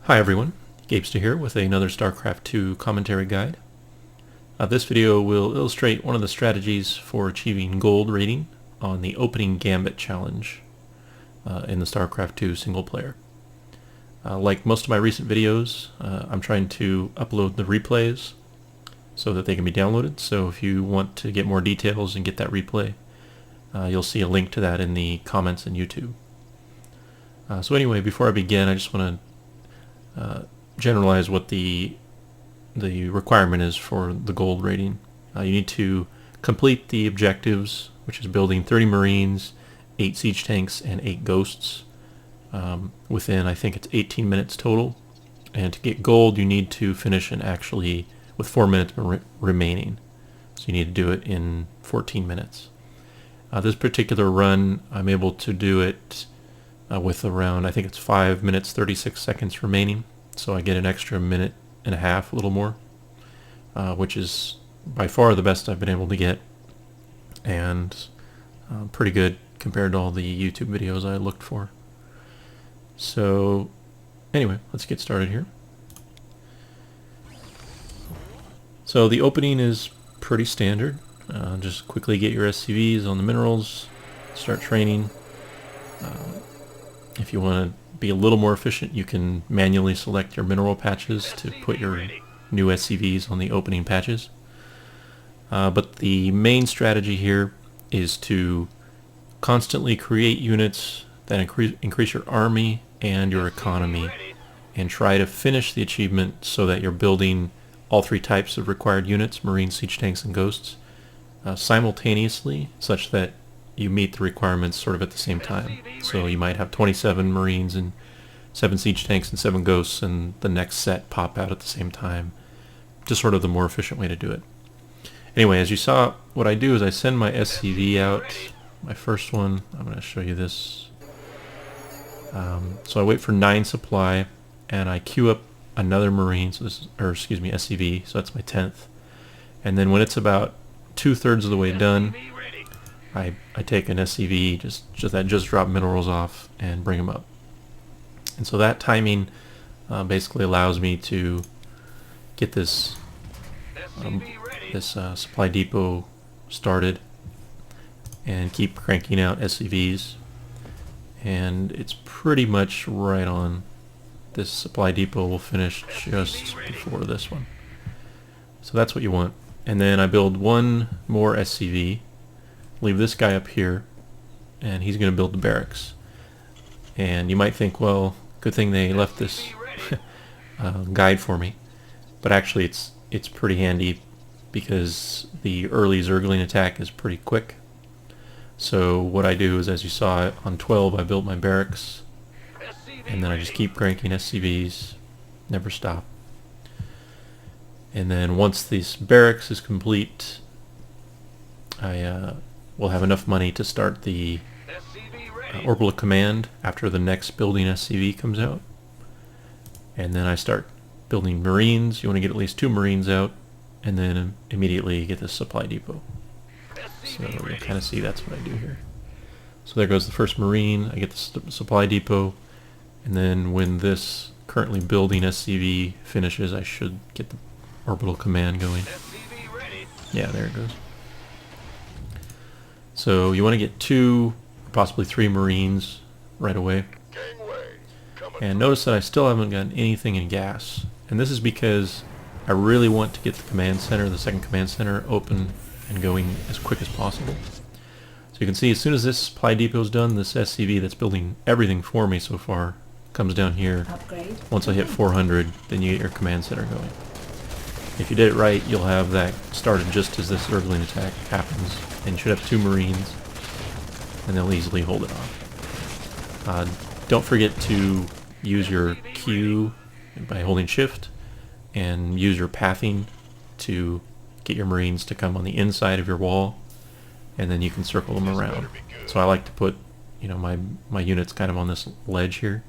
Hi everyone, Gabester here with another Starcraft 2 commentary guide. This video will illustrate one of the strategies for achieving gold rating on the opening Gambit challenge in the Starcraft 2 single player. Like most of my recent videos, I'm trying to upload the replays so that they can be downloaded. So if you want to get more details and get that replay, you'll see a link to that in the comments in YouTube. So anyway, before I begin, I just want to generalize what the requirement is for the gold rating. You need to complete the objectives, which is building 30 Marines, 8 siege tanks, and 8 ghosts within, I think it's 18 minutes total. And to get gold, you need to finish actually with 4 minutes remaining. So you need to do it in 14 minutes. This particular run, I'm able to do it with around, I think it's 5 minutes 36 seconds remaining. So I get an extra minute and a half, a little more, which is by far the best I've been able to get, and pretty good compared to all the YouTube videos I looked for. So anyway, let's get started here. So the opening is pretty standard. Just quickly get your SCVs on the minerals, start training. If you want to be a little more efficient, you can manually select your mineral patches to put your new SCVs on the opening patches. But the main strategy here is to constantly create units that increase your army and your economy, and try to finish the achievement so that you're building all 3 types of required units, Marines, Siege Tanks, and Ghosts, simultaneously, such that you meet the requirements sort of at the same time. So you might have 27 Marines and 7 Siege Tanks and 7 Ghosts, and the next set pop out at the same time. Just sort of the more efficient way to do it. Anyway, as you saw, what I do is I send my SCV out. My first one, I'm going to show you this. So I wait for 9 supply, and I queue up another Marine, so this is, or excuse me, SCV, so that's my 10th. And then when it's about 2/3 of the way done, I take an SCV that just dropped minerals off and bring them up. And so that timing basically allows me to get this supply depot started and keep cranking out SCVs. And it's pretty much right on. This supply depot will finish just before this one. So that's what you want. And then I build one more SCV, leave this guy up here, and he's going to build the barracks. And you might think, well, good thing they left this guide for me. But actually it's pretty handy because the early Zergling attack is pretty quick. So what I do is, as you saw on 12, I built my barracks, and then I just keep cranking SCVs, never stop. And then once this barracks is complete, I will have enough money to start the orbital command after the next building SCV comes out. And then I start building Marines. You want to get at least 2 Marines out, and then immediately get the supply depot. So you'll kind of see that's what I do here. So there goes the first Marine. I get the supply depot, and then when this currently building SCV finishes, I should get the orbital command going. Yeah, there it goes. So you want to get 2, possibly 3 Marines right away. And notice that I still haven't gotten anything in gas. And this is because I really want to get the command center, the second command center, open and going as quick as possible. So you can see as soon as this supply depot is done, this SCV that's building everything for me so far comes down here. Upgrade. Once I hit 400, then you get your command center going. If you did it right, you'll have that started just as this Zergling attack happens, and you should have 2 Marines, and they'll easily hold it off. Don't forget to use your Q by holding shift, and use your pathing to get your Marines to come on the inside of your wall, and then you can circle them around. So I like to put, my units kind of on this ledge here,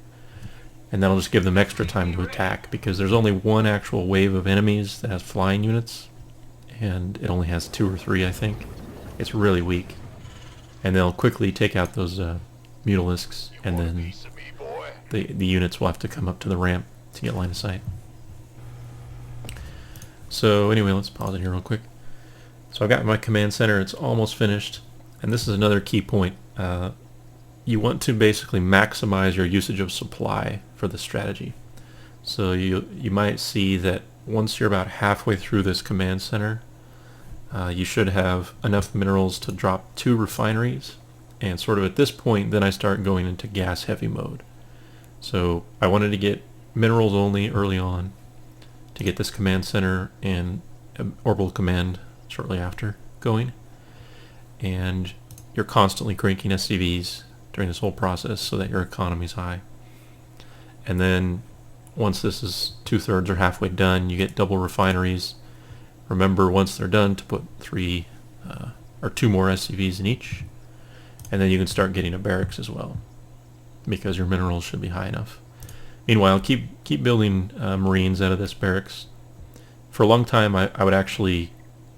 and that'll just give them extra time to attack, because there's only one actual wave of enemies that has flying units, and it only has 2 or 3, I think. It's really weak, and they'll quickly take out those mutalisks, and then the units will have to come up to the ramp to get line of sight. So anyway, let's pause it here real quick. So I've got my command center, it's almost finished, and this is another key point. You want to basically maximize your usage of supply for this strategy. So you might see that once you're about halfway through this command center, you should have enough minerals to drop 2 refineries, and sort of at this point then I start going into gas heavy mode. So I wanted to get minerals only early on to get this command center and orbital command shortly after going, and you're constantly cranking SCVs during this whole process so that your economy's high. And then once this is 2/3 or halfway done, you get double refineries. Remember, once they're done, to put 3 or 2 more SCVs in each, and then you can start getting a barracks as well, because your minerals should be high enough. Meanwhile, keep building Marines out of this barracks. For a long time, I would actually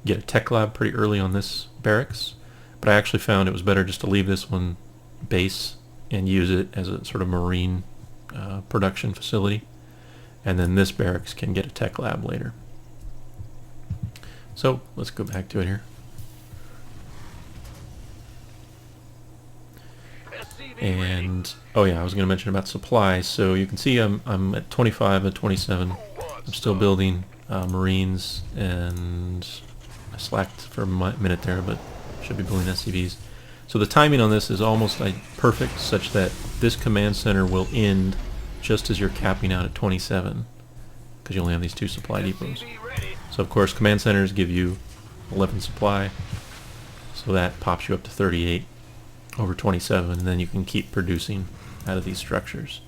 get a tech lab pretty early on this barracks, but I actually found it was better just to leave this one base and use it as a sort of Marine production facility, and then this barracks can get a tech lab later. So let's go back to it here. And oh yeah, I was going to mention about supply. So you can see I'm at 25 and 27. I'm still building Marines, and I slacked for a minute there, but should be building SCVs. So the timing on this is almost perfect, such that this command center will end just as you're capping out at 27, because you only have these 2 supply depots. So of course command centers give you 11 supply, so that pops you up to 38 over 27, and then you can keep producing out of these structures.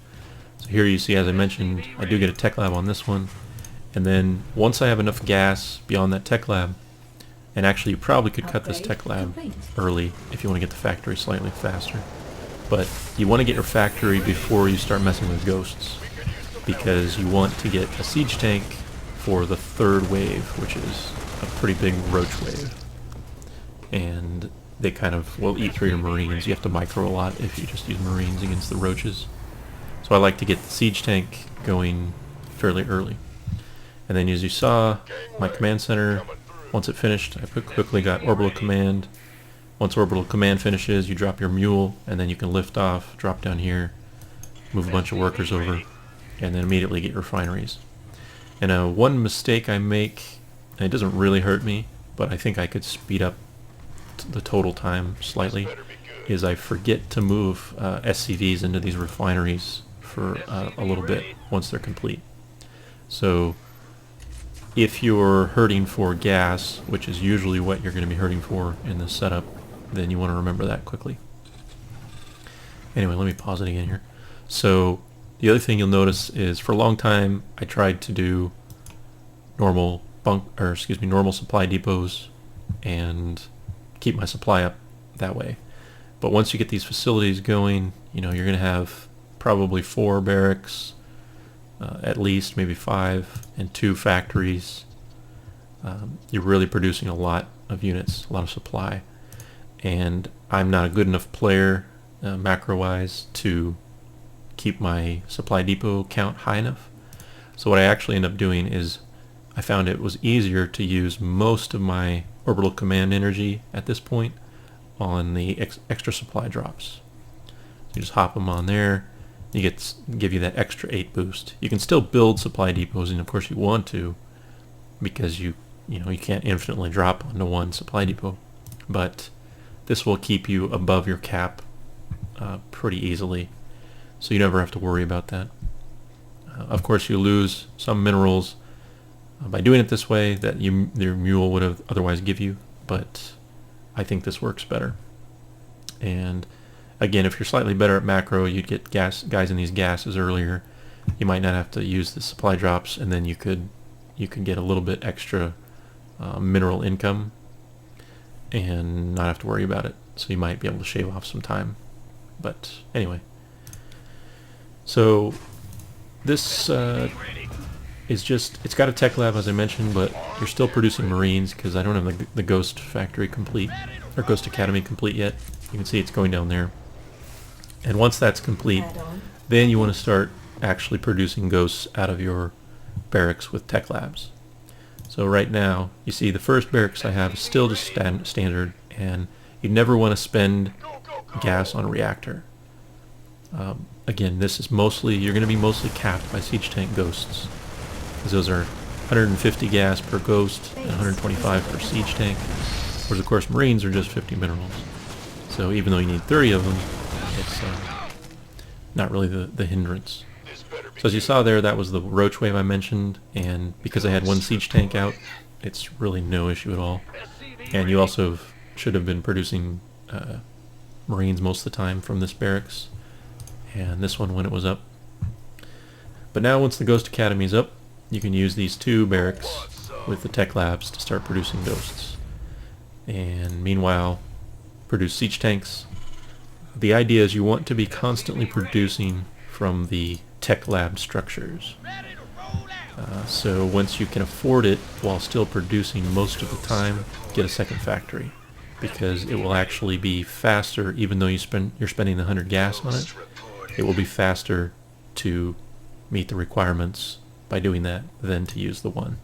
So here you see, as I mentioned, I do get a tech lab on this one, and then once I have enough gas beyond that tech lab, and actually you probably could cut this tech lab early if you want to get the factory slightly faster, but you want to get your factory before you start messing with ghosts, because you want to get a siege tank for the 3rd wave, which is a pretty big roach wave, and they kind of will eat through your Marines. You have to micro a lot if you just use Marines against the roaches. So I like to get the siege tank going fairly early. And then as you saw, my command center, once it finished, I quickly got orbital command. Once orbital command finishes, you drop your mule, and then you can lift off, drop down here, move a bunch of workers over, and then immediately get your refineries. And one mistake I make, and it doesn't really hurt me, but I think I could speed up the total time slightly, is I forget to move SCVs into these refineries for a little bit once they're complete. So if you're hurting for gas, which is usually what you're going to be hurting for in this setup, then you want to remember that quickly. Anyway, let me pause it again here. So the other thing you'll notice is, for a long time I tried to do normal supply depots and keep my supply up that way. But once you get these facilities going, you're going to have probably 4 barracks, at least, maybe 5, and 2 factories. You're really producing a lot of units, a lot of supply. And I'm not a good enough player, macro-wise, to keep my supply depot count high enough. So what I actually end up doing is, I found it was easier to use most of my orbital command energy at this point on the extra supply drops. So you just hop them on there, give you that extra 8 boost. You can still build supply depots, and of course you want to, because you can't infinitely drop onto one supply depot, but this will keep you above your cap pretty easily, so you never have to worry about that. Of course you lose some minerals by doing it this way that your mule would have otherwise give you, but I think this works better. And again, if you're slightly better at macro, you'd get guys in these gases earlier. You might not have to use the supply drops, and then you could get a little bit extra mineral income and not have to worry about it. So you might be able to shave off some time. But anyway, so this is it's got a tech lab, as I mentioned, but you're still producing Marines, because I don't have the Ghost Factory complete, or Ghost Academy complete yet. You can see it's going down there. And once that's complete, then you want to start actually producing ghosts out of your barracks with tech labs. So right now, you see the first barracks I have is still just standard, and you never want to spend gas on a reactor. Again, this is mostly, you're going to be mostly capped by siege tank ghosts, because those are 150 gas per ghost and 125 per siege tank, whereas of course Marines are just 50 minerals. So even though you need 30 of them, it's not really the hindrance. So as you saw there, that was the roach wave I mentioned, and because I had one siege tank out, it's really no issue at all. And you also should have been producing Marines most of the time from this barracks, and this one when it was up. But now once the Ghost Academy is up, you can use these two barracks with the tech labs to start producing ghosts. And meanwhile, produce siege tanks. The idea is you want to be constantly producing from the tech lab structures. So once you can afford it while still producing most of the time, get a second factory, because it will actually be faster. Even though you're spending the 100 gas on it, it will be faster to meet the requirements by doing that than to use the one.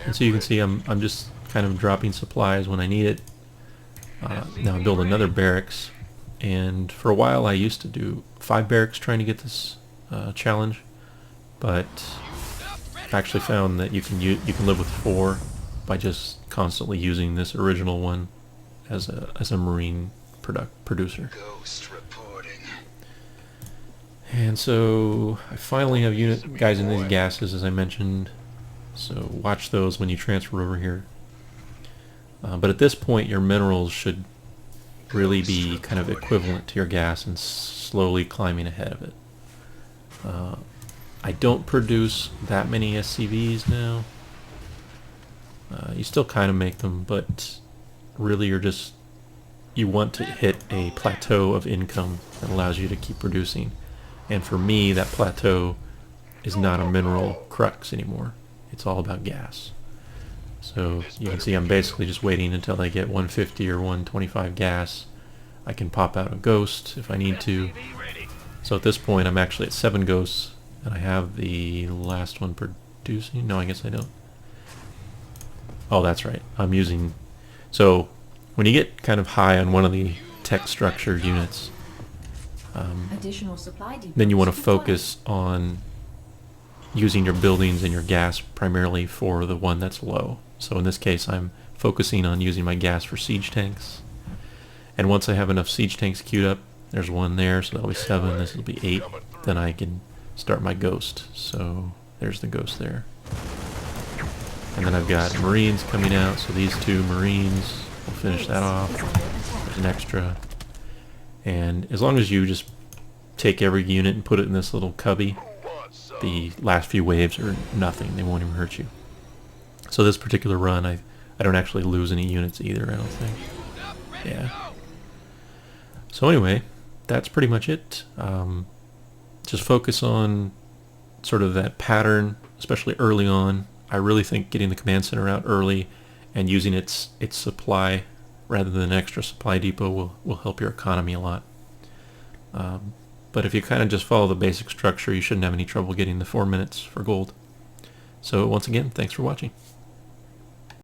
And so you can see I'm just kind of dropping supplies when I need it. Now I build another barracks, and for a while I used to do 5 barracks trying to get this challenge, but I actually found that you can live with 4 by just constantly using this original one as a Marine producer. And so I finally have guys in these gases, as I mentioned, so watch those when you transfer over here. But at this point your minerals should really be kind of equivalent to your gas and slowly climbing ahead of it. I don't produce that many SCVs now. You still kind of make them, but really you want to hit a plateau of income that allows you to keep producing. And for me, that plateau is not a mineral crux anymore. It's all about gas. So you can see I'm basically just waiting until I get 150 or 125 gas. I can pop out a ghost if I need to. So at this point I'm actually at 7 ghosts, and I have the last one producing. No, I guess I don't. Oh, that's right. I'm using... So when you get kind of high on one of the tech structure units, then you want to focus on using your buildings and your gas primarily for the one that's low. So in this case I'm focusing on using my gas for siege tanks. And once I have enough siege tanks queued up, there's 1 there, so that'll be 7, this will be 8, then I can start my ghost. So there's the ghost there. And then I've got Marines coming out, so these 2 Marines will finish that off. There's an extra. And as long as you just take every unit and put it in this little cubby, the last few waves are nothing. They won't even hurt you. So this particular run, I don't actually lose any units either, I don't think. Yeah. So anyway, that's pretty much it. Just focus on sort of that pattern, especially early on. I really think getting the command center out early and using its supply rather than an extra supply depot will help your economy a lot. But if you kind of just follow the basic structure, you shouldn't have any trouble getting the 4 minutes for gold. So once again, thanks for watching.